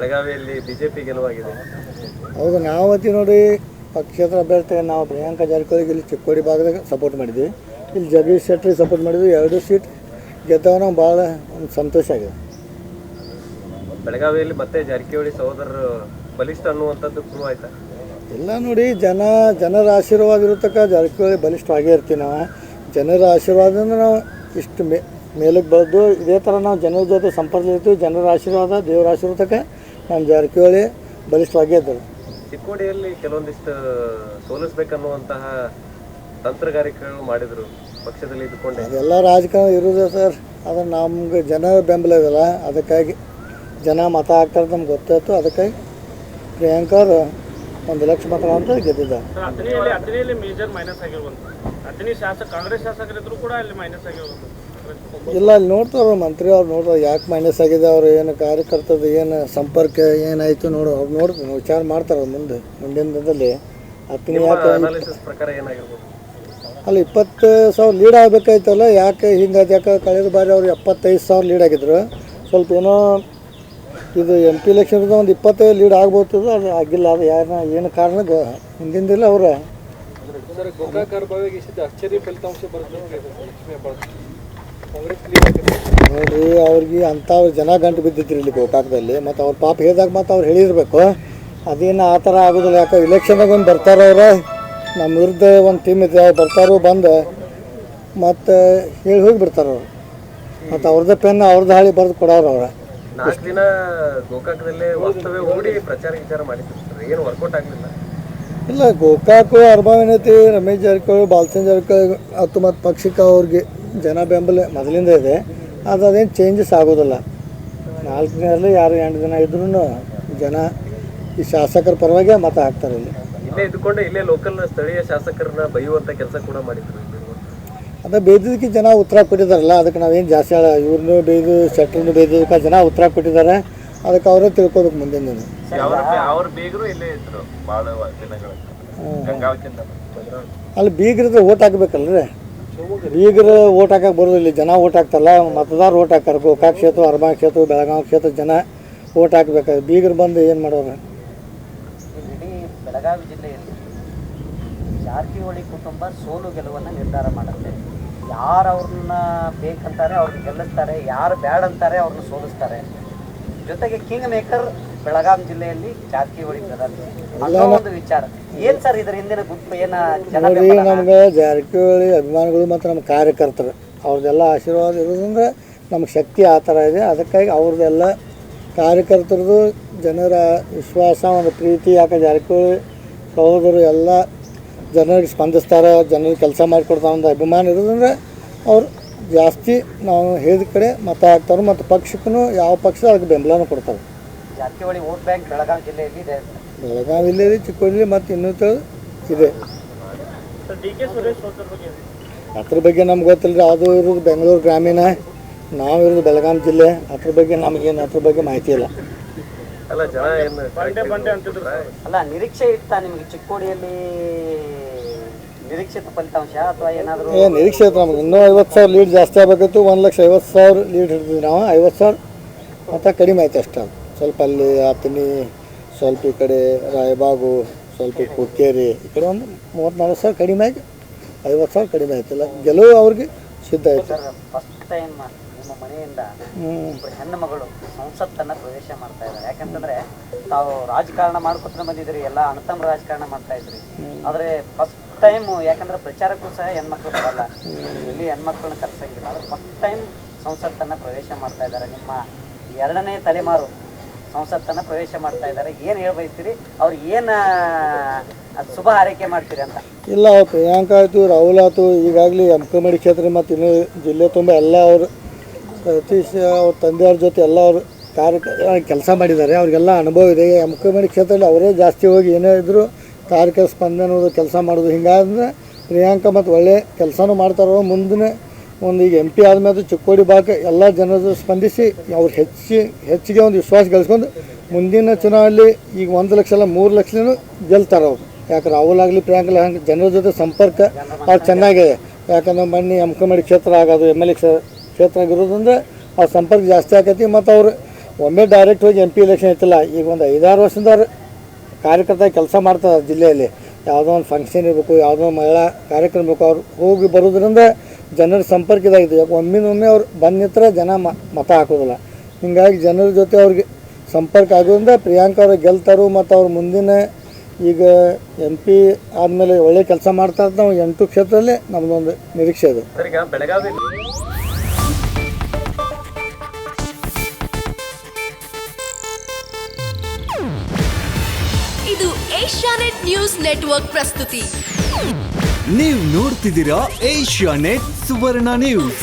ಬೆಳಗಾವಿಯಲ್ಲಿ ಬಿಜೆಪಿ ಗೆಲುವಾಗಿದೆ. ಹೌದು, ನಾವತ್ತಿ ನೋಡಿ ಪಕ್ಷೇತರ ಅಭ್ಯರ್ಥಿ ನಾವು ಪ್ರಿಯಾಂಕಾ ಜಾರಕಿಹೊಳಿಗೆ ಇಲ್ಲಿ ಚಿಕ್ಕೋಡಿ ಭಾಗದಾಗ ಸಪೋರ್ಟ್ ಮಾಡಿದ್ವಿ. ಇಲ್ಲಿ ಜಗದೀಶ್ ಶೆಟ್ಟರ್ ಸಪೋರ್ಟ್ ಮಾಡಿದ್ವಿ. 2 ಸೀಟ್ ಗೆದ್ದವ ನಾವು ಭಾಳ ಒಂದು ಸಂತೋಷ ಆಗಿದೆ. ಬೆಳಗಾವಿಯಲ್ಲಿ ಮತ್ತೆ ಜಾರಕಿಹೊಳಿ ಸಹೋದರರು ಬಲಿಷ್ಠ ಅನ್ನುವಂಥದ್ದು ಪ್ರೂವ್ ಆಯ್ತಾ? ಎಲ್ಲ ನೋಡಿ, ಜನರ ಆಶೀರ್ವಾದ ಇರತಕ್ಕ ಜಾರಕಿಹೊಳಿ ಬಲಿಷ್ಠವಾಗೇ ಇರ್ತೀವಿ. ನಾವು ಜನರ ಆಶೀರ್ವಾದದಿಂದ ನಾವು ಇಷ್ಟು ಮೇಲಕ್ಕೆ ಬಂದು ಇದೇ ಥರ ನಾವು ಜನರ ಜೊತೆ ಸಂಪರ್ಕದಲ್ಲಿರ್ತೀವಿ. ಜನರ ಆಶೀರ್ವಾದ, ದೇವರ ಆಶೀರ್ವಾದಕ್ಕೆ ನಮ್ಮ ಜಾರಕಿಹೊಳಿ ಬಲಿಷ್ಠವಾಗೇ ಇದ್ದಾರೆ. ಚಿಕ್ಕೋಡಿಯಲ್ಲಿ ಕೆಲವೊಂದಿಷ್ಟು ಸೋಲಿಸ್ಬೇಕನ್ನುವಂತಹ ತಂತ್ರಗಾರಿಕೆಗಳು ಮಾಡಿದರು ಪಕ್ಷದಲ್ಲಿ ಇದ್ದುಕೊಂಡೆ. ಅದೆಲ್ಲ ರಾಜಕಾರಣ ಇರೋದು ಸರ್. ಅದು ನಮ್ಗೆ ಜನ ಬೆಂಬಲ ಇದಲ್ಲ, ಅದಕ್ಕಾಗಿ ಜನ ಮತ ಹಾಕ್ತಾರೆ ನಮ್ಗೆ ಗೊತ್ತಾಯ್ತು. ಅದಕ್ಕಾಗಿ ಪ್ರಿಯಾಂಕಾ ಅವರು 1 ಲಕ್ಷ ಮತ ಅಂತ ಗೆದ್ದಿದ್ದಾರೆ. ಇಲ್ಲ, ಅಲ್ಲಿ ನೋಡ್ತಾರೆ ಮಂತ್ರಿ ಅವ್ರು ನೋಡ್ತಾರೆ ಯಾಕೆ ಮೈನಸ್ ಆಗಿದೆ, ಅವ್ರು ಏನು ಕಾರ್ಯಕರ್ತದ ಏನು ಸಂಪರ್ಕ ಏನಾಯಿತು ನೋಡು, ಅವ್ರು ನೋಡ್ತಾರೆ, ವಿಚಾರ ಮಾಡ್ತಾರೆ ಮುಂದಿನ ದಿನದಲ್ಲಿ. ಹತ್ತನೇ ಪ್ರಕಾರ ಏನಾಗಿರ್ಬೋದು ಅಲ್ಲಿ 20,000 ಲೀಡ್ ಆಗಬೇಕಾಯ್ತಲ್ಲ, ಯಾಕೆ ಹಿಂಗಾದ? ಯಾಕೆ ಕಳೆದ ಬಾರಿ ಅವ್ರು 75,000 ಲೀಡ್ ಆಗಿದ್ರು. ಸ್ವಲ್ಪ ಏನೋ ಇದು MP ಎಲೆಕ್ಷನ್ದ ಒಂದು 25 ಲೀಡ್ ಆಗ್ಬೋದು, ಅದು ಆಗಿಲ್ಲ. ಅದು ಏನು ಕಾರಣ ಹಿಂದಿಂದಿಲ್ಲ ಅವ್ರ ನೋಡ್ರಿ, ಅವ್ರಿಗೆ ಅಂಥವ್ರು ಜನ ಗಂಟು ಬಿದ್ದಿದ್ರಿ ಇಲ್ಲಿ ಗೋಕಾಕದಲ್ಲಿ. ಮತ್ತು ಅವ್ರ ಪಾಪ ಹೇಳಿದಾಗ ಮತ್ತು ಅವ್ರು ಹೇಳಿರ್ಬೇಕು. ಅದೇನು ಆ ಥರ ಆಗೋದಿಲ್ಲ. ಯಾಕೆ ಇಲೆಕ್ಷನ್ದಾಗ ಒಂದು ಬರ್ತಾರೆ ಅವ್ರು, ನಮ್ಮ ವಿರುದ್ಧ ಒಂದು ಟೀಮ್ ಇದೆ, ಅವ್ರು ಬರ್ತಾರೋ ಬಂದು ಮತ್ತು ಹೇಳಿ ಹೋಗಿ ಬಿಡ್ತಾರೆ ಅವ್ರು. ಮತ್ತು ಅವ್ರದ್ದೇ ಪೆನ್ ಅವ್ರದ್ದು ಹಾಳಿ ಬರೆದು ಕೊಡೋರು ಅವ್ರು. 4 ದಿನ ಗೋಕಾಕದಲ್ಲೇ ವಾಸ್ತವ್ಯ ಹೂಡಿ ಪ್ರಚಾರ ವಿಚಾರ ಮಾಡಿದ್ರು, ಏನು ವರ್ಕೌಟ್ ಆಗಲಿಲ್ಲ. ಇಲ್ಲ, ಗೋಕಾಕು ಅರ್ಬಾವಿನತಿ ರಮೇಶ್ ಜಾರಕಿಹೊಳಿ, ಬಾಲಚಂದ್ರ ಜಾರಕಿಹೊಳಿ ಮತ್ತು ಪಕ್ಷಕ್ಕೆ ಅವ್ರಿಗೆ ಜನ ಬೆಂಬಲ ಮೊದಲಿಂದ ಇದೆ. ಅದೇನು ಚೇಂಜಸ್ ಆಗೋದಿಲ್ಲ. 4 ದಿನದಲ್ಲಿ 8 ದಿನ ಇದ್ರೂ ಜನ ಈ ಶಾಸಕರ ಪರವಾಗಿ ಮತ ಹಾಕ್ತಾರೆ. ಇಲ್ಲೇ ಇದ್ದುಕೊಂಡೆ ಇಲ್ಲೇ ಲೋಕಲ್ ಸ್ಥಳೀಯ ಶಾಸಕರನ್ನ ಬೈಯುವಂಥ ಕೆಲಸ ಕೂಡ ಮಾಡಿದ್ರು. ಅದೇ ಬೈದಿದ್ದಕ್ಕೆ ಜನ ಉತ್ತರ ಕೊಟ್ಟಿದ್ದಾರಲ್ಲ, ಅದಕ್ಕೆ ನಾವೇನು ಜಾಸ್ತಿ ಇವ್ರನ್ನೂ ಬೈದು ಶೆಟ್ರನ್ನು ಬೈದಕ್ಕೆ ಜನ ಉತ್ತರ ಕೊಟ್ಟಿದ್ದಾರೆ. ಅದಕ್ಕೆ ಅವರೇ ತಿಳ್ಕೋಬೇಕು ಮುಂದಿನ ದಿನ. ಅಲ್ಲಿ ಬೀಗರದ್ದು ಓಟ್ ಹಾಕ್ಬೇಕಲ್ರಿ, ಬೀಗರು ಓಟ್ ಹಾಕಕ್ಕೆ ಬರೋದಿಲ್ಲ. ಜನ ಓಟ್ ಹಾಕ್ತಲ್ಲ, ಮತದಾರ ಓಟ್ ಹಾಕ್ತಾರೆ. ಗೋಕಾಕ್ ಕ್ಷೇತ್ರ, ಅರ್ಬಾ ಕ್ಷೇತ್ರ, ಬೆಳಗಾವಿ ಕ್ಷೇತ್ರ ಜನ ಓಟ್ ಹಾಕ್ಬೇಕಾದ್ರೆ ಬೀಗರು ಬಂದು ಏನು ಮಾಡೋರು? ಇಡೀ ಬೆಳಗಾವಿ ಜಿಲ್ಲೆಯಲ್ಲಿ ಜಾರಕಿಹೊಳಿ ಕುಟುಂಬ ಸೋಲು ಗೆಲುವನ್ನು ನಿರ್ಧಾರ ಮಾಡುತ್ತೆ. ಯಾರು ಅವ್ರನ್ನ ಬೇಕಂತಾರೆ ಅವ್ರನ್ನ ಗೆಲ್ಲಿಸ್ತಾರೆ, ಯಾರು ಬ್ಯಾಡ್ ಅಂತಾರೆ ಅವ್ರನ್ನ ಸೋಲಿಸ್ತಾರೆ. ಜೊತೆಗೆ ಕಿಂಗ್ ಮೇಕರ್ ಬೆಳಗಾವಿ ಜಿಲ್ಲೆಯಲ್ಲಿ ಜಾರಕಿಹೊಳಿ ಅನ್ನೋ ಒಂದು ವಿಚಾರ ಏನು ಸರ್? ಇದರ ಹಿಂದಿನ ಗುಂಪು ನೋಡಿ, ನಮ್ಗೆ ಜಾರಕಿಹೊಳಿ ಅಭಿಮಾನಿಗಳು ಮತ್ತು ನಮ್ಮ ಕಾರ್ಯಕರ್ತರು ಅವ್ರದ್ದೆಲ್ಲ ಆಶೀರ್ವಾದ ಇರೋದಂದ್ರೆ ನಮ್ಗೆ ಶಕ್ತಿ ಆ ಥರ ಇದೆ. ಅದಕ್ಕಾಗಿ ಅವ್ರದ್ದೆಲ್ಲ ಕಾರ್ಯಕರ್ತರದು ಜನರ ವಿಶ್ವಾಸ, ಒಂದು ಪ್ರೀತಿ. ಯಾಕೆ ಜಾರಕಿಹೊಳಿ ಸಹೋದರು ಎಲ್ಲ ಜನರಿಗೆ ಸ್ಪಂದಿಸ್ತಾರೆ, ಜನರಿಗೆ ಕೆಲಸ ಮಾಡಿಕೊಡ್ತಾರೆ ಒಂದು ಅಭಿಮಾನ ಇರೋದಂದ್ರೆ ಅವ್ರು ಜಾಸ್ತಿ ನಾವು ಹೇಳಿದ ಕಡೆ ಮತ ಹಾಕ್ತಾರೆ. ಮತ್ತು ಪಕ್ಷಕ್ಕೂ ಯಾವ ಪಕ್ಷ ಅದಕ್ಕೆ ಬೆಂಬಲನೂ ಕೊಡ್ತಾರೆ. ಜಾರಕಿಹೊಳಿ ವೋಟ್ ಬ್ಯಾಂಕ್ ಬೆಳಗಾವಿ ಜಿಲ್ಲೆಯಲ್ಲಿ ಇದೆ. ಬೆಳಗಾವಿ ಜಿಲ್ಲೆಯಲ್ಲಿ, ಚಿಕ್ಕೋಡಿ ಮತ್ತು ಇನ್ನೂ ಇದೆ. ಅದ್ರ ಬಗ್ಗೆ ನಮ್ಗೆ ಗೊತ್ತಿಲ್ಲ. ಅದು ಇರೋದು ಬೆಂಗಳೂರು ಗ್ರಾಮೀಣ, ನಾವು ಇರೋದು ಬೆಳಗಾವಿ ಜಿಲ್ಲೆ. ಅದ್ರ ಬಗ್ಗೆ ನಮಗೇನು ಅದ್ರ ಬಗ್ಗೆ ಮಾಹಿತಿ ಇಲ್ಲ. ಅಲ್ಲ, ನಿರೀಕ್ಷೆ ಇತ್ತಾ ನಿಮಗೆ ಚಿಕ್ಕೋಡಿಯಲ್ಲಿ ನಿರೀಕ್ಷಿತ ಫಲಿತಾಂಶ ಅಥವಾ ಏನಾದರೂ? ನಿರೀಕ್ಷೆ ಇತ್ತು ನಮ್ಗೆ. ಇನ್ನೂ 50,000 ಲೀಡ್ ಜಾಸ್ತಿ ಆಗಬೇಕಿತ್ತು. 1,50,000 ಲೀಡ್ ಹಿಡಿದ್ವಿ ನಾವು. 50,000 ಮತ್ತು ಕಡಿಮೆ ಆಯ್ತು ಅಷ್ಟೇ. ಸ್ವಲ್ಪ ಅಲ್ಲಿ ಆತನಿ, ಸ್ವಲ್ಪ ಈ ಕಡೆ ರಾಯಬಾಗು, ಸ್ವಲ್ಪ ಕುಕ್ಕೇರಿ, ಈ ಕಡೆ ಒಂದು 34,000 ಕಡಿಮೆ ಆಗಿ 50,000 ಕಡಿಮೆ ಆಯ್ತಿಲ್ಲ. ಗೆಲುವು ಅವ್ರಿಗೆ ಸಿದ್ಧ ಆಯ್ತು. ಫಸ್ಟ್ ಟೈಮ್ ನಿಮ್ಮ ಮನೆಯಿಂದ ಹೆಣ್ಣು ಮಗಳು ಸಂಸತ್ತನ್ನು ಪ್ರವೇಶ ಮಾಡ್ತಾ ಇದ್ದಾರೆ. ಯಾಕಂತಂದ್ರೆ ತಾವು ರಾಜಕಾರಣ ಮಾಡ್ಕೊತ ಬಂದಿದ್ರಿ, ಎಲ್ಲ ಅಣ್ಣತಮ್ಮ ರಾಜಕಾರಣ ಮಾಡ್ತಾ ಇದ್ರಿ. ಆದರೆ ಫಸ್ಟ್ ಟೈಮ್, ಯಾಕಂದ್ರೆ ಪ್ರಚಾರಕ್ಕೂ ಸಹ ಹೆಣ್ಮಕ್ಳು ಬರಲ್ಲ, ಇಲ್ಲಿ ಹೆಣ್ಮಕ್ಳನ್ನ ಕರ್ಸಂಗಿಲ್ಲ. ಆದರೆ ಫಸ್ಟ್ ಟೈಮ್ ಸಂಸತ್ತನ್ನು ಪ್ರವೇಶ ಮಾಡ್ತಾ ಇದ್ದಾರೆ. ನಿಮ್ಮ 2ನೇ ತಲೆಮಾರು ಸಂಸತ್ತನ್ನು ಪ್ರವೇಶ ಮಾಡ್ತಾ ಇದ್ದಾರೆ. ಏನು ಹೇಳ್ಬಯಸ್ತೀರಿ? ಅವ್ರಿಗೆ ಏನು ಶುಭ ಹಾರೈಕೆ ಮಾಡ್ತೀರಿ ಅಂತ? ಇಲ್ಲ, ಪ್ರಿಯಾಂಕಾ ಆಯಿತು, ರಾಹುಲ್ ಆಯಿತು, ಈಗಾಗಲೇ ಎಮ್ಕಮಡಿ ಕ್ಷೇತ್ರ ಮತ್ತು ಇನ್ನೂ ಜಿಲ್ಲೆ ತುಂಬ ಎಲ್ಲ ಅವರು ಸತೀಶ್ ಅವ್ರ ತಂದೆಯವ್ರ ಜೊತೆ ಎಲ್ಲ ಅವರು ಕೆಲಸ ಮಾಡಿದ್ದಾರೆ. ಅವ್ರಿಗೆಲ್ಲ ಅನುಭವ ಇದೆ. ಎಮ್ಕಮಡಿ ಕ್ಷೇತ್ರದಲ್ಲಿ ಅವರೇ ಜಾಸ್ತಿ ಹೋಗಿ ಏನೇ ಇದ್ದರೂ ಕಾರ್ಯಕರ್ತ ಸ್ಪಂದನೋದು ಕೆಲಸ ಮಾಡೋದು. ಹಿಂಗಾದ್ರೆ ಪ್ರಿಯಾಂಕಾ ಮತ್ತು ಒಳ್ಳೆ ಕೆಲಸನೂ ಮಾಡ್ತಾರೋ. ಮುಂದಿನ ಒಂದು ಈಗ MP ಆದಮೇಲೆ ಚಿಕ್ಕೋಡಿ ಭಾಗ ಎಲ್ಲ ಜನರು ಸ್ಪಂದಿಸಿ ಅವ್ರು ಹೆಚ್ಚಿಗೆ ಒಂದು ವಿಶ್ವಾಸ ಗಳಿಸ್ಕೊಂಡು ಮುಂದಿನ ಚುನಾವಣೆಯಲ್ಲಿ ಈಗ 1 ಲಕ್ಷ ಅಲ್ಲ 3 ಲಕ್ಷನೂ ಗೆಲ್ತಾರೆ ಅವರು. ಯಾಕೆ ರಾಹುಲ್ ಆಗಲಿ ಪ್ರಿಯಾಂಕಾ ಹಂಗೆ ಜನರ ಜೊತೆ ಸಂಪರ್ಕ ಅವ್ರು ಚೆನ್ನಾಗಿದೆ. ಯಾಕಂದ್ರೆ ಮೊನ್ನೆ ಎಮ್ಕಮಡಿ ಕ್ಷೇತ್ರ ಆಗೋದು MLA ಕ್ಷೇತ್ರ ಆಗಿರೋದ್ರಿಂದ ಅವ್ರ ಸಂಪರ್ಕ ಜಾಸ್ತಿ ಆಕೈತಿ. ಮತ್ತು ಅವರು ಒಮ್ಮೆ ಡೈರೆಕ್ಟ್ ಹೋಗಿ MP ಎಲೆಕ್ಷನ್ ಐತಿಲ್ಲ, ಈಗ ಒಂದು 5-6 ವರ್ಷದಿಂದ ಅವ್ರು ಕಾರ್ಯಕರ್ತ ಕೆಲಸ ಮಾಡ್ತಾರೆ ಜಿಲ್ಲೆಯಲ್ಲಿ. ಯಾವುದೋ ಒಂದು ಫಂಕ್ಷನ್ ಇರಬೇಕು, ಯಾವುದೋ ಒಂದು ಮಹಿಳಾ ಕಾರ್ಯಕ್ರಮ ಬೇಕು, ಅವ್ರು ಹೋಗಿ ಬರೋದ್ರಿಂದ ಜನರ ಸಂಪರ್ಕ ಇದಾಗಿದೆ. ಯಾಕೆ ಒಮ್ಮಿನೊಮ್ಮೆ ಅವ್ರು ಬಂದು ನಿಂತರೆ ಜನ ಮತ ಹಾಕೋದಿಲ್ಲ. ಹೀಗಾಗಿ ಜನರ ಜೊತೆ ಅವ್ರಿಗೆ ಸಂಪರ್ಕ ಆಗೋದ್ರಿಂದ ಪ್ರಿಯಾಂಕಾ ಅವರು ಗೆಲ್ತಾರು. ಮತ್ತು ಅವ್ರು ಮುಂದಿನ ಈಗ MP ಆದಮೇಲೆ ಒಳ್ಳೆ ಕೆಲಸ ಮಾಡ್ತಾ ಇರ್ತಾರೆ. ನಾವು 8 ಕ್ಷೇತ್ರದಲ್ಲೇ ನಮ್ಮದೊಂದು ನಿರೀಕ್ಷೆ ಇದೆ. ಸರ್, ಈಗ ಬೆಳಗಾವಿ ಇದು ಏಷ್ಯಾನೆಟ್ ನ್ಯೂಸ್ ನೆಟ್ವರ್ಕ್ ಪ್ರಸ್ತುತಿ. ನೀವು ನೋಡ್ತಿದ್ದೀರಾ ಏಷ್ಯಾನೆಟ್ ಸುವರ್ಣ ನ್ಯೂಸ್.